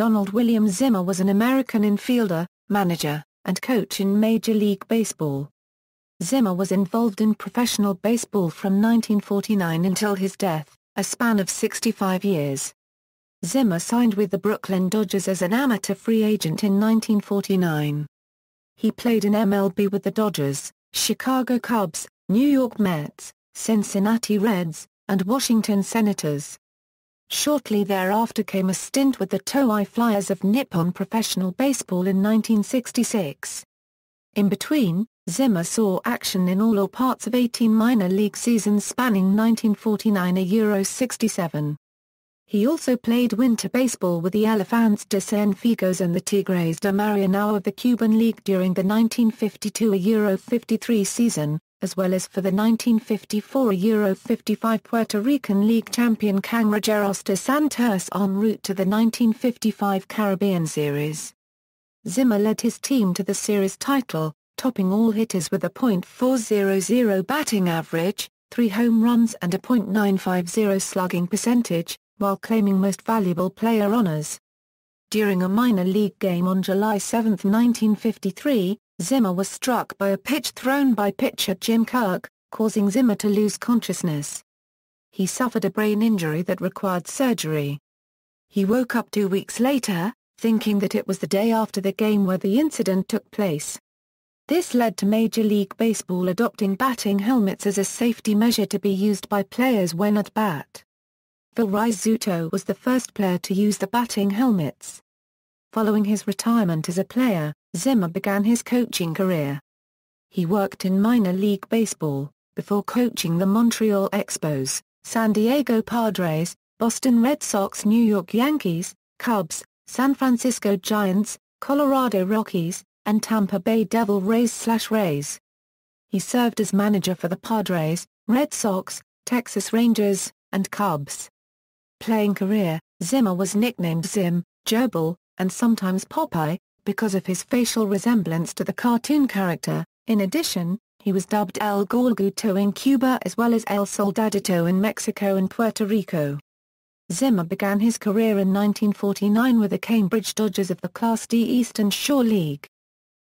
Donald William Zimmer was an American infielder, manager, and coach in Major League Baseball. Zimmer was involved in professional baseball from 1949 until his death, a span of 65 years. Zimmer signed with the Brooklyn Dodgers as an amateur free agent in 1949. He played in MLB with the Dodgers, Chicago Cubs, New York Mets, Cincinnati Reds, and Washington Senators. Shortly thereafter came a stint with the Toei Flyers of Nippon Professional Baseball in 1966. In between, Zimmer saw action in all or parts of 18 minor league seasons spanning 1949–67. He also played winter baseball with the Elefantes de Cienfuegos and the Tigres de Maranhão of the Cuban League during the 1952–53 season, as well as for the 1954–55 Puerto Rican League champion Cangrejeros de Santos en route to the 1955 Caribbean Series. Zimmer led his team to the series title, topping all hitters with a .400 batting average, 3 home runs and a .950 slugging percentage, while claiming Most Valuable Player honors. During a minor league game on July 7, 1953, Zimmer was struck by a pitch thrown by pitcher Jim Kirk, causing Zimmer to lose consciousness. He suffered a brain injury that required surgery. He woke up 2 weeks later, thinking that it was the day after the game where the incident took place. This led to Major League Baseball adopting batting helmets as a safety measure to be used by players when at bat. Phil Rizzuto was the first player to use the batting helmets. Following his retirement as a player, Zimmer began his coaching career. He worked in minor league baseball, before coaching the Montreal Expos, San Diego Padres, Boston Red Sox, New York Yankees, Cubs, San Francisco Giants, Colorado Rockies, and Tampa Bay Devil Rays/Rays. He served as manager for the Padres, Red Sox, Texas Rangers, and Cubs. Playing career, Zimmer was nicknamed Zim, Gerbil, and sometimes Popeye, because of his facial resemblance to the cartoon character. In addition, he was dubbed El Gorguto in Cuba as well as El Soldadito in Mexico and Puerto Rico. Zimmer began his career in 1949 with the Cambridge Dodgers of the Class D Eastern Shore League.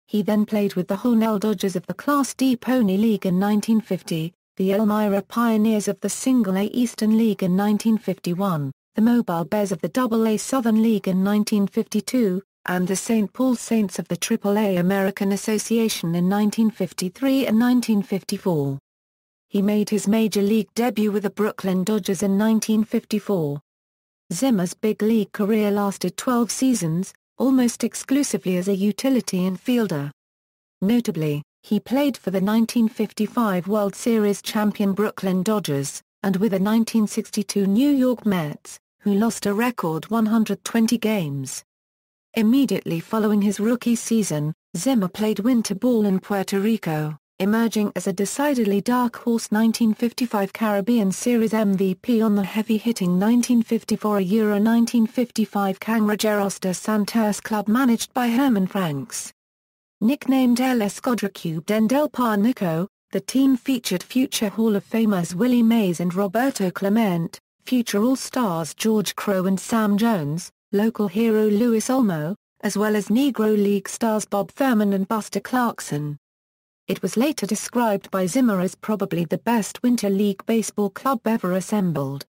He then played with the Hornell Dodgers of the Class D Pony League in 1950, the Elmira Pioneers of the Single A Eastern League in 1951, the Mobile Bears of the Double A Southern League in 1952, and the St. Paul Saints of the Triple-A American Association in 1953 and 1954. He made his major league debut with the Brooklyn Dodgers in 1954. Zimmer's big league career lasted 12 seasons, almost exclusively as a utility infielder. Notably, he played for the 1955 World Series champion Brooklyn Dodgers, and with the 1962 New York Mets, who lost a record 120 games. Immediately following his rookie season, Zimmer played winter ball in Puerto Rico, emerging as a decidedly dark horse 1955 Caribbean Series MVP on the heavy-hitting 1954–1955 Cangrejeros de Santos club managed by Herman Franks. Nicknamed El Escuadra Cubed del Pánico, the team featured future Hall of Famers Willie Mays and Roberto Clemente, future All-Stars George Crowe and Sam Jones, local hero Louis Olmo, as well as Negro League stars Bob Thurman and Buster Clarkson. It was later described by Zimmer as probably the best winter league baseball club ever assembled.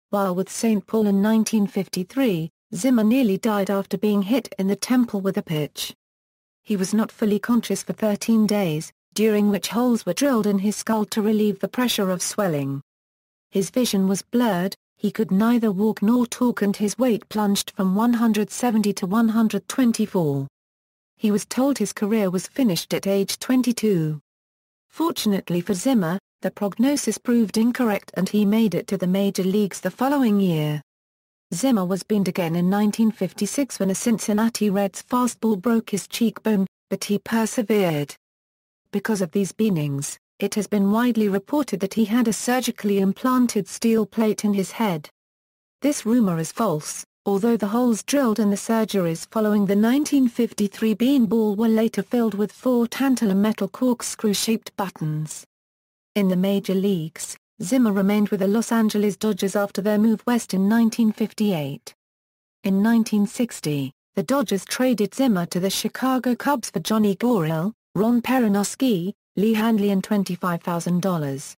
While with St. Paul in 1953, Zimmer nearly died after being hit in the temple with a pitch. He was not fully conscious for 13 days, during which holes were drilled in his skull to relieve the pressure of swelling. His vision was blurred, he could neither walk nor talk, and his weight plunged from 170 to 124. He was told his career was finished at age 22. Fortunately for Zimmer, the prognosis proved incorrect and he made it to the major leagues the following year. Zimmer was binned again in 1956 when a Cincinnati Reds fastball broke his cheekbone, but he persevered. Because of these beanings, it has been widely reported that he had a surgically implanted steel plate in his head. This rumor is false, although the holes drilled in the surgeries following the 1953 beanball were later filled with 4 tantalum metal corkscrew-shaped buttons. In the major leagues, Zimmer remained with the Los Angeles Dodgers after their move west in 1958. In 1960, the Dodgers traded Zimmer to the Chicago Cubs for Johnny Gorill, Ron Peronowski, Lee Handley and $25,000.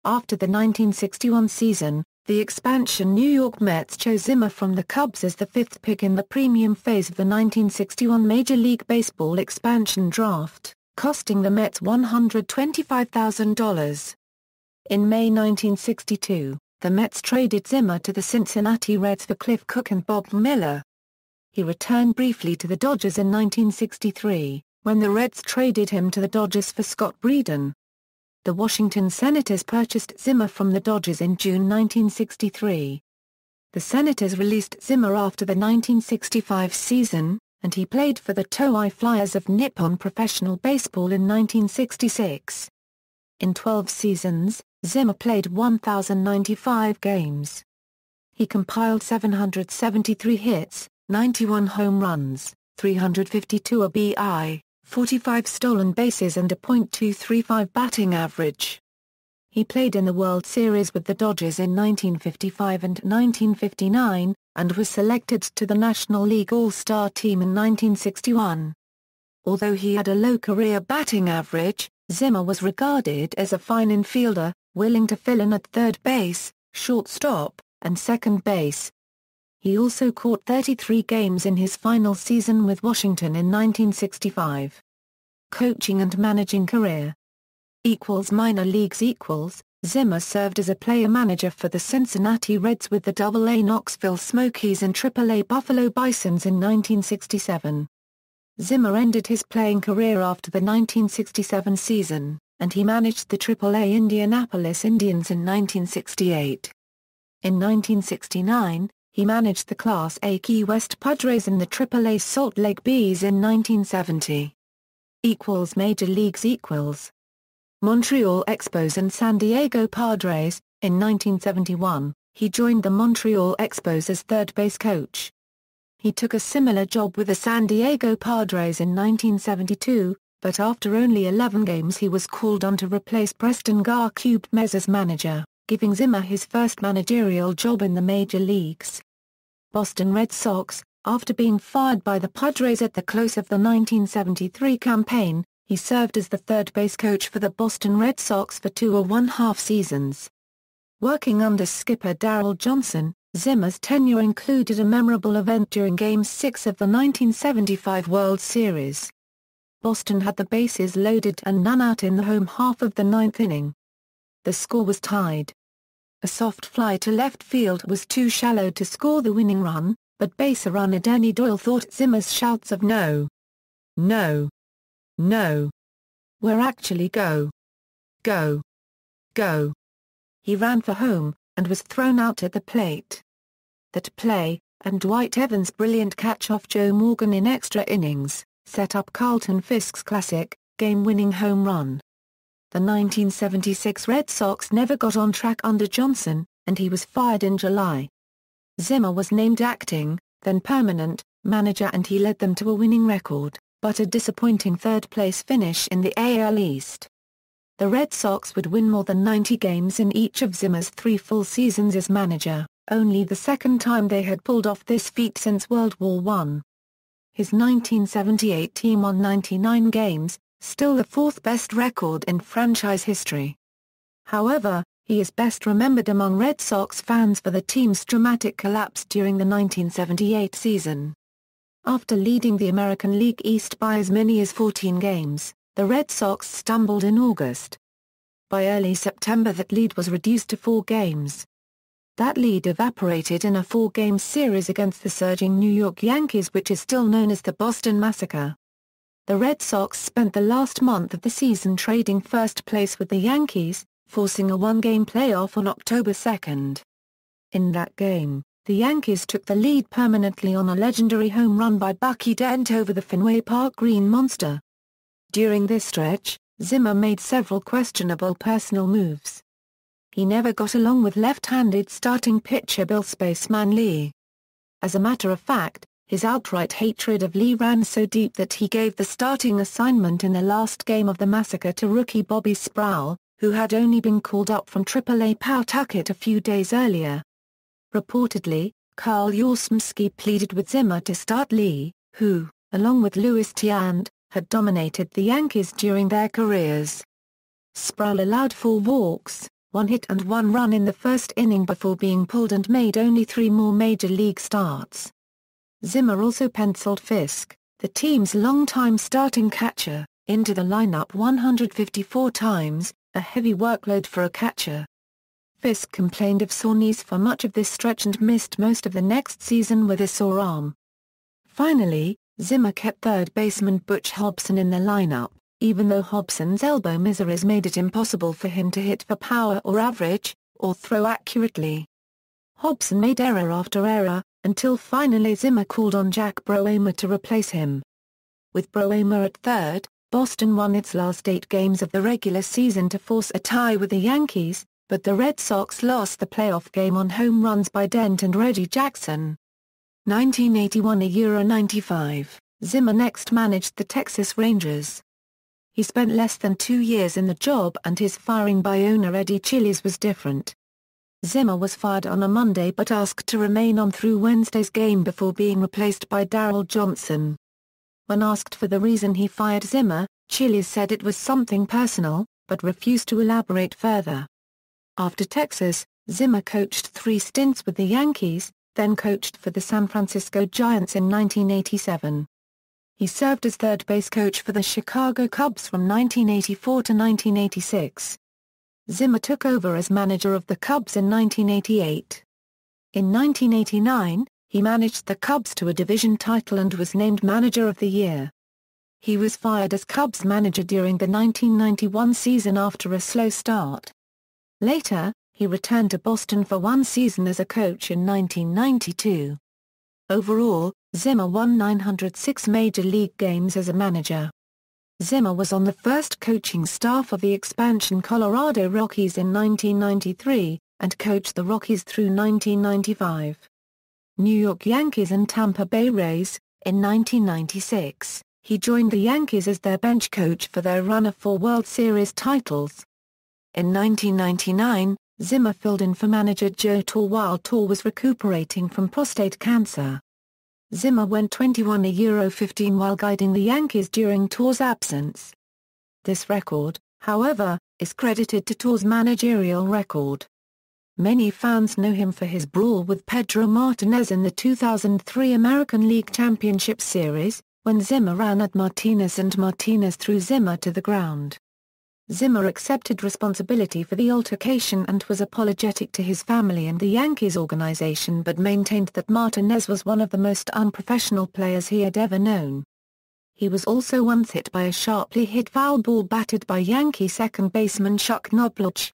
After the 1961 season, the expansion New York Mets chose Zimmer from the Cubs as the fifth pick in the premium phase of the 1961 Major League Baseball expansion draft, costing the Mets $125,000. In May 1962, the Mets traded Zimmer to the Cincinnati Reds for Cliff Cook and Bob Miller. He returned briefly to the Dodgers in 1963, when the Reds traded him to the Dodgers for Scott Breeden. The Washington Senators purchased Zimmer from the Dodgers in June 1963. The Senators released Zimmer after the 1965 season, and he played for the Toei Flyers of Nippon Professional Baseball in 1966. In 12 seasons, Zimmer played 1,095 games. He compiled 773 hits, 91 home runs, 352 RBI, 45 stolen bases and a .235 batting average. He played in the World Series with the Dodgers in 1955 and 1959, and was selected to the National League All-Star Team in 1961. Although he had a low career batting average, Zimmer was regarded as a fine infielder, willing to fill in at third base, shortstop, and second base. He also caught 33 games in his final season with Washington in 1965. Coaching and managing career. Minor leagues. Zimmer served as a player-manager for the Cincinnati Reds with the AA Knoxville Smokies and AAA Buffalo Bisons in 1967. Zimmer ended his playing career after the 1967 season, and he managed the AAA Indianapolis Indians in 1968. In 1969, he managed the Class A Key West Padres and the AAA Salt Lake Bees in 1970. Major leagues. Montreal Expos and San Diego Padres. In 1971, he joined the Montreal Expos as third base coach. He took a similar job with the San Diego Padres in 1972, but after only 11 games he was called on to replace Preston Garcube-Mez as manager, giving Zimmer his first managerial job in the major leagues. Boston Red Sox. After being fired by the Padres at the close of the 1973 campaign, he served as the third base coach for the Boston Red Sox for 2.5 seasons. Working under skipper Darrell Johnson, Zimmer's tenure included a memorable event during Game 6 of the 1975 World Series. Boston had the bases loaded and none out in the home half of the ninth inning. The score was tied. A soft fly to left field was too shallow to score the winning run, but base runner Denny Doyle thought Zimmer's shouts of "No! No! No!" were actually "Go! Go! Go!" He ran for home, and was thrown out at the plate. That play, and Dwight Evans' brilliant catch off Joe Morgan in extra innings, set up Carlton Fisk's classic, game-winning home run. The 1976 Red Sox never got on track under Johnson, and he was fired in July. Zimmer was named acting, then permanent, manager and he led them to a winning record, but a disappointing third-place finish in the AL East. The Red Sox would win more than 90 games in each of Zimmer's 3 full seasons as manager, only the second time they had pulled off this feat since World War I. His 1978 team won 99 games, still the 4th best record in franchise history. However, he is best remembered among Red Sox fans for the team's dramatic collapse during the 1978 season. After leading the American League East by as many as 14 games, the Red Sox stumbled in August. By early September that lead was reduced to 4 games. That lead evaporated in a 4-game series against the surging New York Yankees, which is still known as the Boston Massacre. The Red Sox spent the last month of the season trading first place with the Yankees, forcing a 1-game playoff on October 2. In that game, the Yankees took the lead permanently on a legendary home run by Bucky Dent over the Fenway Park Green Monster. During this stretch, Zimmer made several questionable personal moves. He never got along with left-handed starting pitcher Bill "Spaceman" Lee. As a matter of fact, his outright hatred of Lee ran so deep that he gave the starting assignment in the last game of the Massacre to rookie Bobby Sproul, who had only been called up from AAA Pawtucket a few days earlier. Reportedly, Carl Yastrzemski pleaded with Zimmer to start Lee, who, along with Louis Tiant, had dominated the Yankees during their careers. Sproul allowed 4 walks, 1 hit and 1 run in the first inning before being pulled and made only 3 more major league starts. Zimmer also penciled Fisk, the team's longtime starting catcher, into the lineup 154 times, a heavy workload for a catcher. Fisk complained of sore knees for much of this stretch and missed most of the next season with a sore arm. Finally, Zimmer kept third baseman Butch Hobson in the lineup, even though Hobson's elbow miseries made it impossible for him to hit for power or average, or throw accurately. Hobson made error after error, until finally Zimmer called on Jack Broemer to replace him. With Broemer at third, Boston won its last 8 games of the regular season to force a tie with the Yankees, but the Red Sox lost the playoff game on home runs by Dent and Reggie Jackson. 1981–95, Zimmer next managed the Texas Rangers. He spent less than 2 years in the job and his firing by owner Eddie Chiles was different. Zimmer was fired on a Monday but asked to remain on through Wednesday's game before being replaced by Darrell Johnson. When asked for the reason he fired Zimmer, Chiles said it was something personal, but refused to elaborate further. After Texas, Zimmer coached 3 stints with the Yankees, then coached for the San Francisco Giants in 1987. He served as third base coach for the Chicago Cubs from 1984 to 1986. Zimmer took over as manager of the Cubs in 1988. In 1989, he managed the Cubs to a division title and was named Manager of the Year. He was fired as Cubs manager during the 1991 season after a slow start. Later, he returned to Boston for 1 season as a coach in 1992. Overall, Zimmer won 906 major league games as a manager. Zimmer was on the first coaching staff of the expansion Colorado Rockies in 1993, and coached the Rockies through 1995. New York Yankees and Tampa Bay Rays. In 1996, he joined the Yankees as their bench coach for their run of 4 World Series titles. In 1999, Zimmer filled in for manager Joe Torre while Torre was recuperating from prostate cancer. Zimmer went 21–15 while guiding the Yankees during Torre's absence. This record, however, is credited to Torre's managerial record. Many fans know him for his brawl with Pedro Martinez in the 2003 American League Championship Series, when Zimmer ran at Martinez and Martinez threw Zimmer to the ground. Zimmer accepted responsibility for the altercation and was apologetic to his family and the Yankees organization but maintained that Martinez was one of the most unprofessional players he had ever known. He was also once hit by a sharply hit foul ball batted by Yankee second baseman Chuck Knobloch.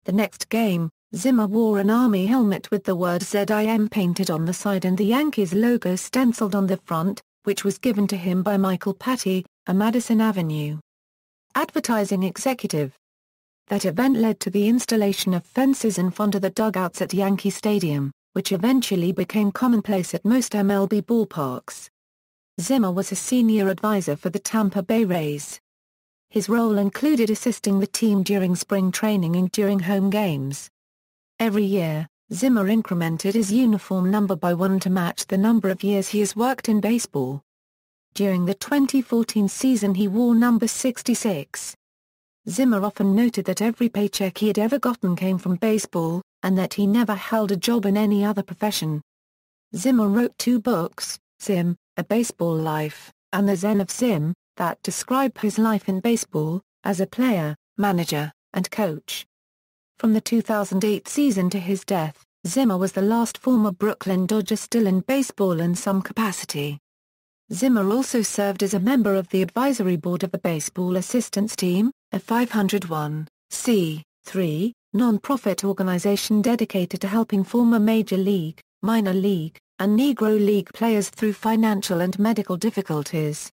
The next game, Zimmer wore an Army helmet with the word ZIM painted on the side and the Yankees logo stenciled on the front, which was given to him by Michael Patty, a Madison Avenue advertising executive. That event led to the installation of fences in front of the dugouts at Yankee Stadium, which eventually became commonplace at most MLB ballparks. Zimmer was a senior advisor for the Tampa Bay Rays. His role included assisting the team during spring training and during home games. Every year, Zimmer incremented his uniform number by 1 to match the number of years he has worked in baseball. During the 2014 season he wore number 66. Zimmer often noted that every paycheck he had ever gotten came from baseball, and that he never held a job in any other profession. Zimmer wrote 2 books, Zim, A Baseball Life, and The Zen of Zim, that describe his life in baseball, as a player, manager, and coach. From the 2008 season to his death, Zimmer was the last former Brooklyn Dodger still in baseball in some capacity. Zimmer also served as a member of the advisory board of the Baseball Assistance Team, a 501(c)(3) non-profit organization dedicated to helping former Major League, Minor League, and Negro League players through financial and medical difficulties.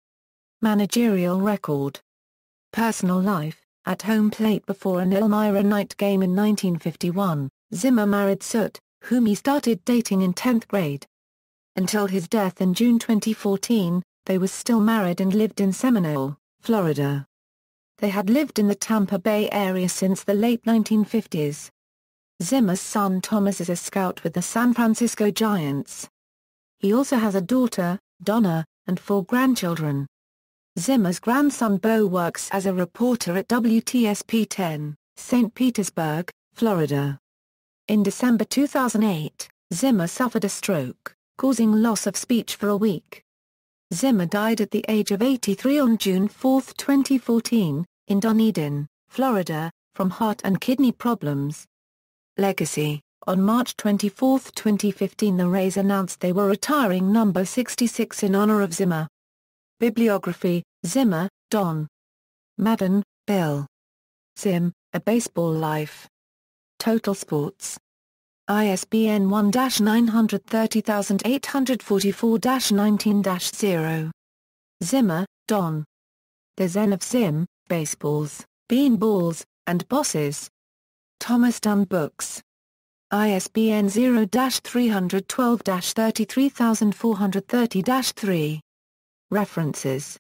Managerial record. Personal life. At home plate before an Elmira night game in 1951, Zimmer married Soot, whom he started dating in 10th grade. Until his death in June 2014, they were still married and lived in Seminole, Florida. They had lived in the Tampa Bay area since the late 1950s. Zimmer's son Thomas is a scout with the San Francisco Giants. He also has a daughter, Donna, and 4 grandchildren. Zimmer's grandson Bo works as a reporter at WTSP-10, St. Petersburg, Florida. In December 2008, Zimmer suffered a stroke, causing loss of speech for a week. Zimmer died at the age of 83 on June 4, 2014, in Dunedin, Florida, from heart and kidney problems. Legacy. On March 24, 2015, the Rays announced they were retiring number 66 in honor of Zimmer. Bibliography: Zimmer, Don. Madden, Bill. Zim, A Baseball Life. Total Sports. ISBN 1-930844-19-0. Zimmer, Don. The Zen of Zim, Baseballs, Beanballs, and Bosses. Thomas Dunn Books. ISBN 0-312-33430-3. References.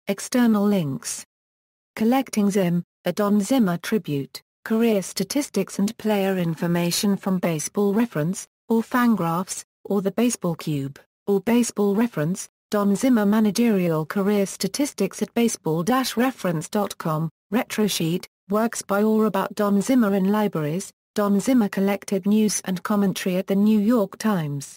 External links. Collecting Zim, a Don Zimmer tribute, career statistics and player information from Baseball Reference, or Fangraphs, or the Baseball Cube, or Baseball Reference. Don Zimmer managerial career statistics at baseball-reference.com. Retrosheet, works by or about Don Zimmer in libraries. Don Zimmer collected news and commentary at the New York Times.